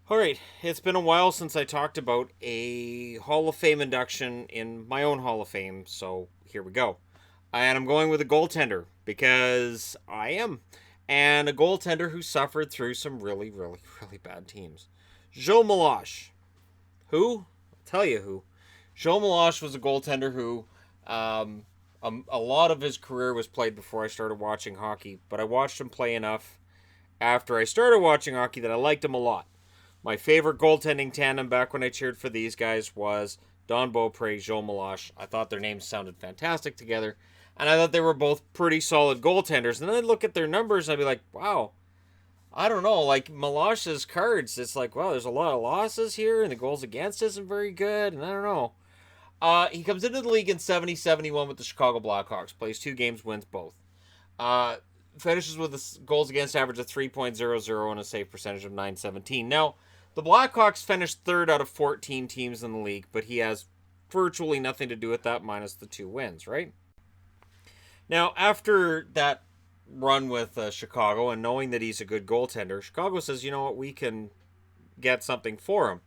All right, it's been a while since I talked about a Hall of Fame induction in my own Hall of Fame, so here we go. And I'm going with a goaltender because I am. And a goaltender who suffered through some really, really, really bad teams. Gilles Meloche. Who? I'll tell you who. Gilles Meloche was a goaltender who a lot of his career was played before I started watching hockey, but I watched him play enough after I started watching hockey that I liked him a lot. My favorite goaltending tandem back when I cheered for these guys was Don Beaupre, Gilles Meloche. I thought their names sounded fantastic together, and I thought they were both pretty solid goaltenders. And then I'd look at their numbers and I'd be like, wow, I don't know. Like Meloche's cards, it's like, wow, there's a lot of losses here, and the goals against isn't very good, and I don't know. He comes into the league in 70-71 with the Chicago Blackhawks, plays 2 games, wins both. Uh, Finishes with a goals against average of 3.00 and a save percentage of 917. Now, the Blackhawks finished third out of 14 teams in the league, but he has virtually nothing to do with that minus the 2 wins, right? Now, after that run with Chicago and knowing that he's a good goaltender, Chicago says, you know what, we can get something for him.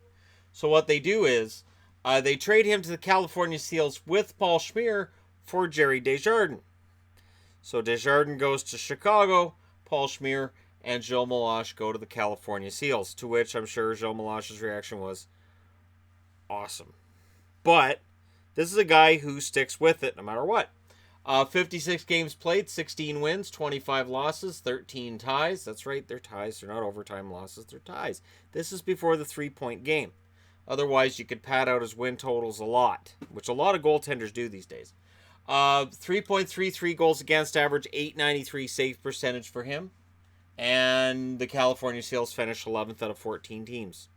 So what they do is they trade him to the California Seals with Paul Schmier for Jerry Desjardins. So Desjardins goes to Chicago, Paul Schmier and Gilles Meloche go to the California Seals, to which I'm sure Gilles Meloche's reaction was awesome. But this is a guy who sticks with it no matter what. 56 games played, 16 wins, 25 losses, 13 ties. That's right, they're ties. They're not overtime losses, they're ties. This is before the 3-point game. Otherwise, you could pad out his win totals a lot, which a lot of goaltenders do these days. 3.33 goals against average, 893 save percentage for him. And the California Seals finished 11th out of 14 teams.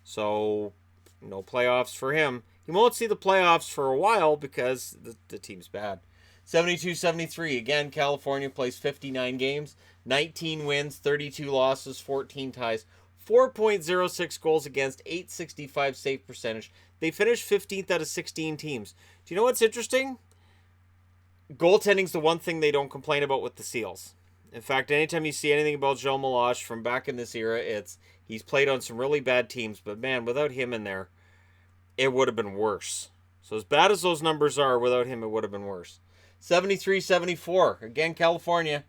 So, no playoffs for him. He won't see the playoffs for a while because the team's bad. 72-73. Again, California plays 59 games, 19 wins, 32 losses, 14 ties, 4.06 goals against, 865 save percentage. They finished 15th out of 16 teams. Do you know what's interesting? Goaltending's the one thing they don't complain about with the Seals. In fact, anytime you see anything about Gilles Meloche from back in this era, it's he's played on some really bad teams, but man, without him in there, it would have been worse. So as bad as those numbers are, without him, it would have been worse. 73-74. Again, California.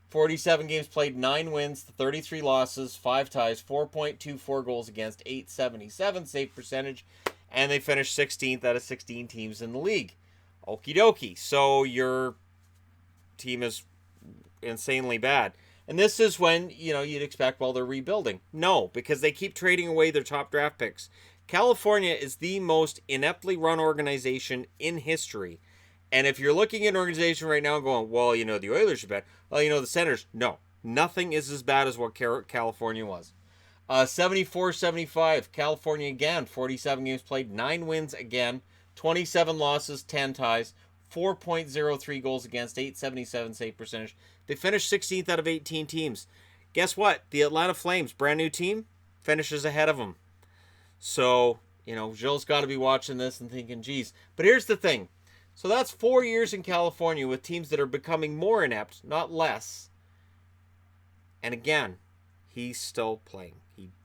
47 games played, 9 wins, 33 losses, 5 ties, 4.24 goals against, 877 save percentage, and they finished 16th out of 16 teams in the league. Okie dokie. So your team is insanely bad. And this is when, you'd expect, well, they're rebuilding. No, because they keep trading away their top draft picks. California is the most ineptly run organization in history. And if you're looking at an organization right now and going, well, the Oilers are bad. Well, the Senators. No, nothing is as bad as what California was. 74-75. California again. 47 games played. 9 wins again. 27 losses, 10 ties, 4.03 goals against, 877 save percentage. They finished 16th out of 18 teams. Guess what? The Atlanta Flames, brand new team, finishes ahead of them. So, Gilles got to be watching this and thinking, geez. But here's the thing. So that's 4 years in California with teams that are becoming more inept, not less. And again, he's still playing.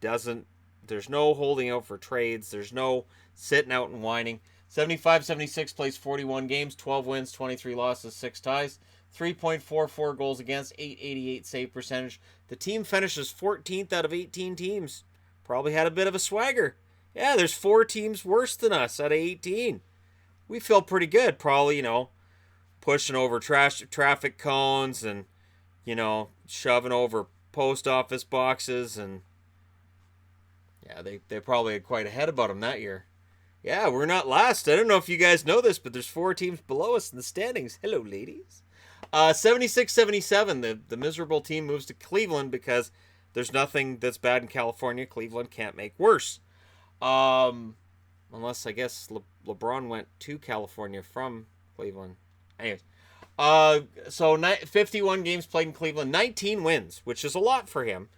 There's no holding out for trades. There's no sitting out and whining. 75-76 plays 41 games, 12 wins, 23 losses, 6 ties, 3.44 goals against, 888 save percentage. The team finishes 14th out of 18 teams. Probably had a bit of a swagger. Yeah, there's 4 teams worse than us out of 18. We feel pretty good. Probably, pushing over traffic cones and, shoving over post office boxes. And, yeah, they probably had quite a head about them that year. Yeah, we're not last. I don't know if you guys know this, but there's 4 teams below us in the standings. Hello, ladies. 76-77, the miserable team moves to Cleveland because there's nothing that's bad in California. Cleveland can't make worse. Unless, I guess, LeBron went to California from Cleveland. Anyways. So 51 games played in Cleveland. 19 wins, which is a lot for him.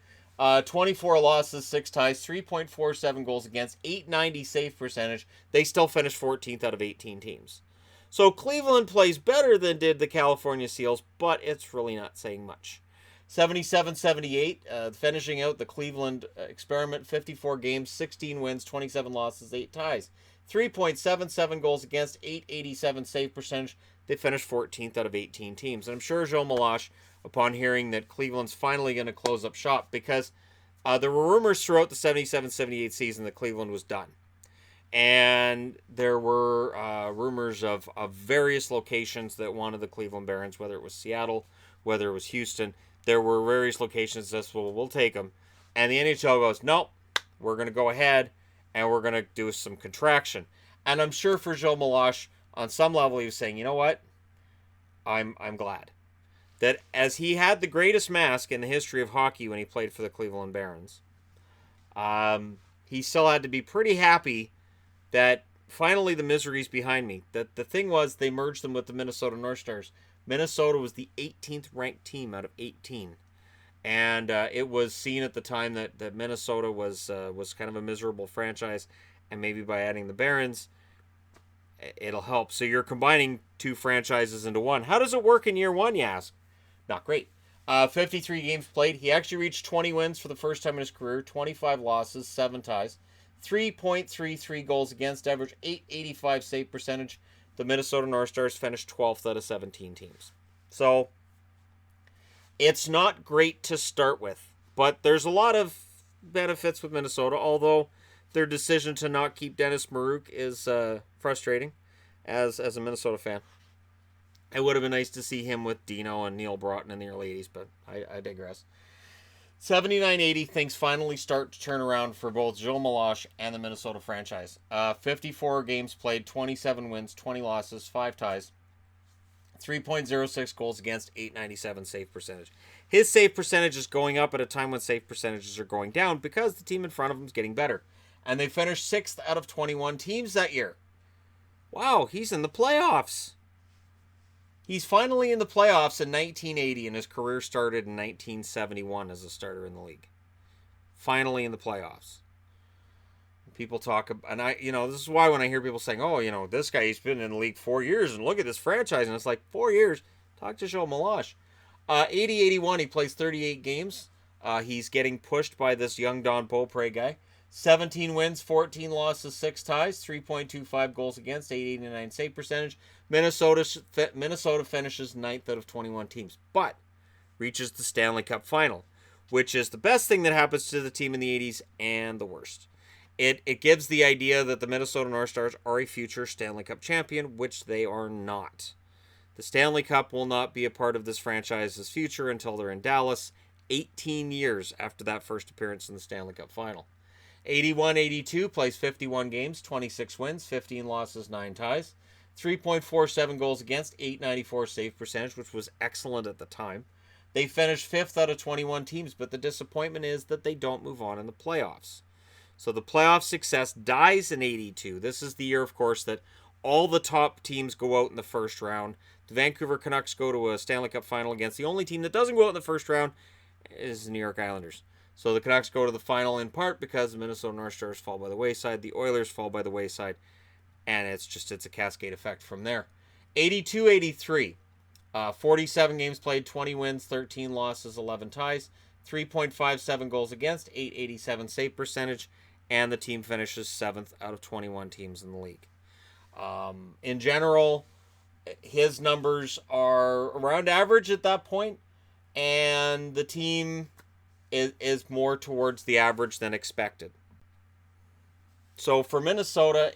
24 losses, 6 ties, 3.47 goals against, 890 save percentage. They still finished 14th out of 18 teams. So Cleveland plays better than did the California Seals, but it's really not saying much. 77-78, finishing out the Cleveland experiment, 54 games, 16 wins, 27 losses, 8 ties. 3.77 goals against, 887 save percentage. They finished 14th out of 18 teams. And I'm sure Joe Meloche, upon hearing that Cleveland's finally going to close up shop, because there were rumors throughout the 77-78 season that Cleveland was done. And there were rumors of various locations that wanted the Cleveland Barons, whether it was Seattle, whether it was Houston. There were various locations that said, well, we'll take them. And the NHL goes, nope, we're going to go ahead and we're going to do some contraction. And I'm sure for Joe Meloche, on some level, he was saying, you know what? I'm glad that as he had the greatest mask in the history of hockey when he played for the Cleveland Barons, he still had to be pretty happy that finally the misery's behind me. That the thing was, they merged them with the Minnesota North Stars. Minnesota was the 18th ranked team out of 18. And it was seen at the time that Minnesota was kind of a miserable franchise. And maybe by adding the Barons, it'll help. So you're combining two franchises into one. How does it work in year one, you ask? Not great. 53 games played. He actually reached 20 wins for the first time in his career. 25 losses, 7 ties. 3.33 goals against, average 885 save percentage. The Minnesota North Stars finished 12th out of 17 teams. So it's not great to start with, but there's a lot of benefits with Minnesota, although their decision to not keep Dennis Maruk is frustrating as a Minnesota fan. It would have been nice to see him with Dino and Neil Broughton in the early 80s, but I digress. 79-80, things finally start to turn around for both Joe Meloche and the Minnesota franchise. 54 games played, 27 wins, 20 losses, 5 ties. 3.06 goals against, 897 save percentage. His save percentage is going up at a time when save percentages are going down because the team in front of him is getting better. And they finished 6th out of 21 teams that year. Wow, he's in the playoffs. He's finally in the playoffs in 1980, and his career started in 1971 as a starter in the league. Finally in the playoffs. People talk, and this is why when I hear people saying, oh, this guy, he's been in the league 4 years, and look at this franchise, and it's like, 4 years? Talk to Joe Meloche. 80-81, he plays 38 games. He's getting pushed by this young Don Beaupre guy. 17 wins, 14 losses, 6 ties, 3.25 goals against, 889 save percentage. Minnesota finishes 9th out of 21 teams, but reaches the Stanley Cup final, which is the best thing that happens to the team in the 80s and the worst. It gives the idea that the Minnesota North Stars are a future Stanley Cup champion, which they are not. The Stanley Cup will not be a part of this franchise's future until they're in Dallas, 18 years after that first appearance in the Stanley Cup final. 81-82, plays 51 games, 26 wins, 15 losses, 9 ties. 3.47 goals against, 894 save percentage, which was excellent at the time. They finished 5th out of 21 teams, but the disappointment is that they don't move on in the playoffs. So the playoff success dies in 82. This is the year, of course, that all the top teams go out in the first round. The Vancouver Canucks go to a Stanley Cup final against the only team that doesn't go out in the first round is the New York Islanders. So the Canucks go to the final in part because the Minnesota North Stars fall by the wayside. The Oilers fall by the wayside. And it's a cascade effect from there. 82-83. 47 games played, 20 wins, 13 losses, 11 ties. 3.57 goals against, 887 save percentage. And the team finishes 7th out of 21 teams in the league. In general, his numbers are around average at that point. And the team is more towards the average than expected. So for Minnesota,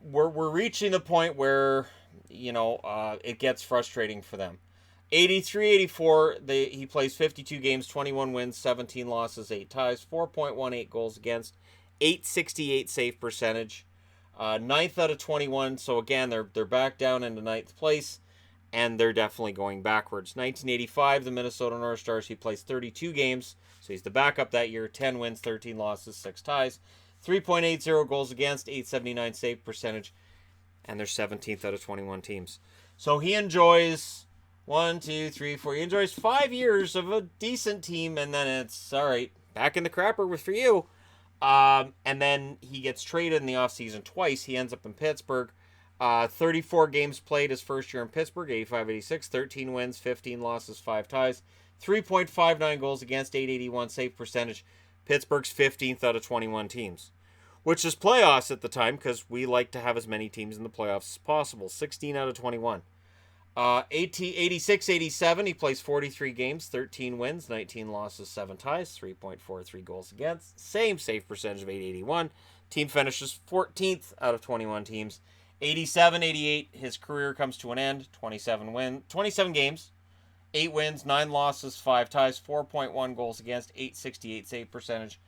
we're reaching the point where it gets frustrating for them. 83-84, he plays 52 games, 21 wins, 17 losses, 8 ties, 4.18 goals against, 868 save percentage, 9th out of 21. So again, they're back down into 9th place. And they're definitely going backwards. 1985, the Minnesota North Stars, he plays 32 games. So he's the backup that year. 10 wins, 13 losses, 6 ties. 3.80 goals against, 879 save percentage. And they're 17th out of 21 teams. So he enjoys he enjoys 5 years of a decent team. And then it's, all right, back in the crapper for you. And then he gets traded in the offseason twice. He ends up in Pittsburgh. 34 games played his first year in Pittsburgh, 85-86, 13 wins, 15 losses, 5 ties, 3.59 goals against, 881 save percentage. Pittsburgh's 15th out of 21 teams, which is playoffs at the time because we like to have as many teams in the playoffs as possible. 16 out of 21. 86-87, he plays 43 games, 13 wins, 19 losses, 7 ties, 3.43 goals against, same save percentage of 881. Team finishes 14th out of 21 teams. 87-88, his career comes to an end. 27 games, 8 wins, 9 losses, 5 ties, 4.1 goals against, 868 save percentage,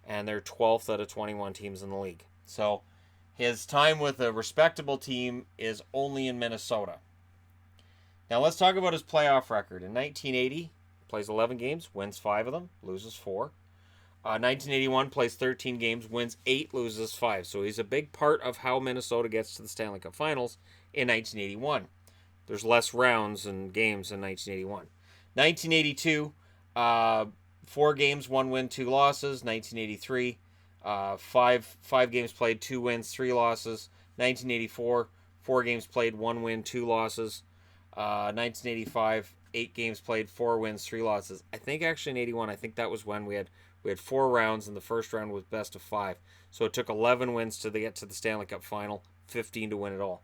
and they're 12th out of 21 teams in the league. So his time with a respectable team is only in Minnesota. Now let's talk about his playoff record. In 1980, plays 11 games, wins 5 of them, loses 4. 1981 plays 13 games, wins 8, loses 5. So he's a big part of how Minnesota gets to the Stanley Cup Finals in 1981. There's less rounds and games in 1981. 1982, 4 games, 1 win, 2 losses. 1983, 5 games played, 2 wins, 3 losses. 1984, 4 games played, 1 win, 2 losses. 1985, 8 games played, 4 wins, 3 losses. I think actually in 81, I think that was when we had 4 rounds, and the first round was best of 5. So it took 11 wins to get to the Stanley Cup Final, 15 to win it all.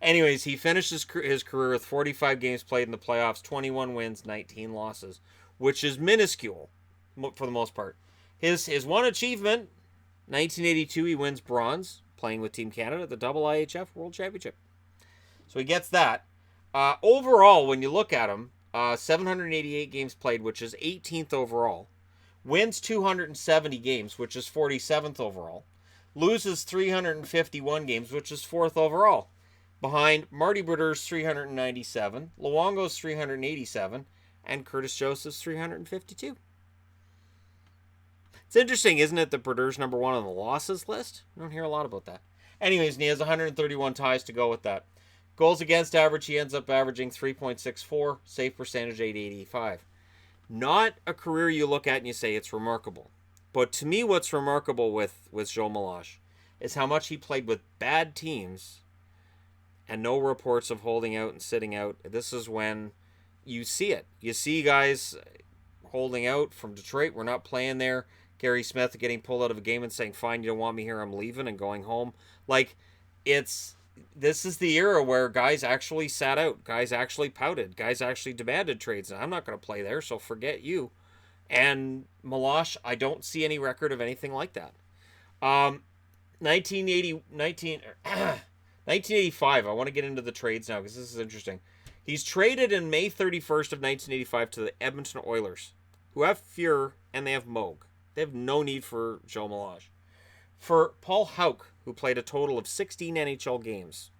Anyways, he finished his career with 45 games played in the playoffs, 21 wins, 19 losses, which is minuscule for the most part. His one achievement, 1982, he wins bronze, playing with Team Canada at the IIHF World Championship. So he gets that. Overall, when you look at him, 788 games played, which is 18th overall. Wins 270 games, which is 47th overall. Loses 351 games, which is 4th overall. Behind Marty Brodeurs 397, Luongo's 387, and Curtis Joseph's 352. It's interesting, isn't it, that Brodeurs number 1 on the losses list? I don't hear a lot about that. Anyways, and he has 131 ties to go with that. Goals against average, he ends up averaging 3.64, save percentage 885. Not a career you look at and you say it's remarkable. But to me, what's remarkable with Joe Meloche is how much he played with bad teams and no reports of holding out and sitting out. This is when you see it. You see guys holding out from Detroit. We're not playing there. Gary Smith getting pulled out of a game and saying, fine, you don't want me here, I'm leaving, and going home. Like, this is the era where guys actually sat out. Guys actually pouted. Guys actually demanded trades. And I'm not going to play there, so forget you. And Meloche, I don't see any record of anything like that. 1985, I want to get into the trades now because this is interesting. He's traded in May 31st of 1985 to the Edmonton Oilers, who have Fuhr and they have Moog. They have no need for Joe Meloche. For Paul Houck, who played a total of 16 NHL games.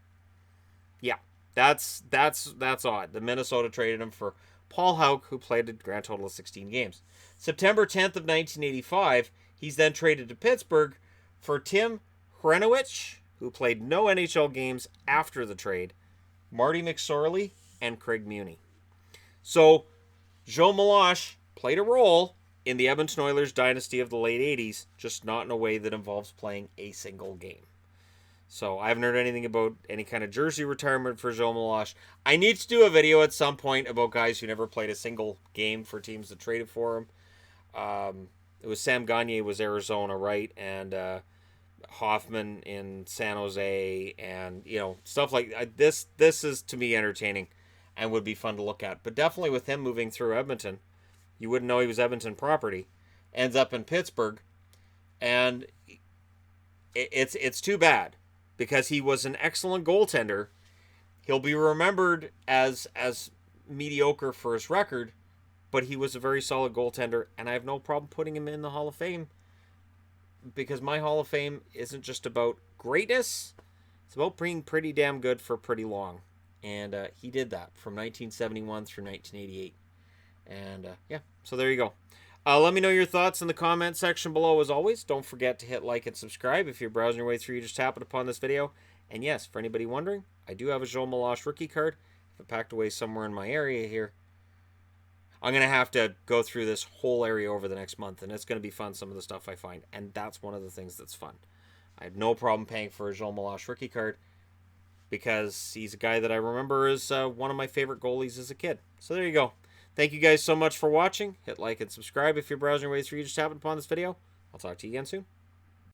Yeah, that's odd. The Minnesota traded him for Paul Houck, who played a grand total of 16 games. September 10th of 1985, he's then traded to Pittsburgh for Tim Hrenowich, who played no NHL games after the trade, Marty McSorley, and Craig Muni. So, Joe Meloche played a role in the Edmonton Oilers dynasty of the late 80s, just not in a way that involves playing a single game. So I haven't heard anything about any kind of jersey retirement for Joe Meloche. I need to do a video at some point about guys who never played a single game for teams that traded for him. It was Sam Gagner was Arizona, right? And Hoffman in San Jose, and stuff like this. This is to me entertaining and would be fun to look at. But definitely with him moving through Edmonton, you wouldn't know he was Edmonton property. Ends up in Pittsburgh, and it's too bad because he was an excellent goaltender. He'll be remembered as mediocre for his record, but he was a very solid goaltender, and I have no problem putting him in the Hall of Fame because my Hall of Fame isn't just about greatness. It's about being pretty damn good for pretty long, and he did that from 1971 through 1988. And so there you go. Let me know your thoughts in the comment section below as always. Don't forget to hit like and subscribe. If you're browsing your way through, you just tap it upon this video. And yes, for anybody wondering, I do have a Joe Meloche rookie card. If it packed away somewhere in my area here, I'm going to have to go through this whole area over the next month. And it's going to be fun, some of the stuff I find. And that's one of the things that's fun. I have no problem paying for a Joe Meloche rookie card because he's a guy that I remember as one of my favorite goalies as a kid. So there you go. Thank you guys so much for watching. Hit like and subscribe if you're browsing your way through. You just happened upon this video. I'll talk to you again soon.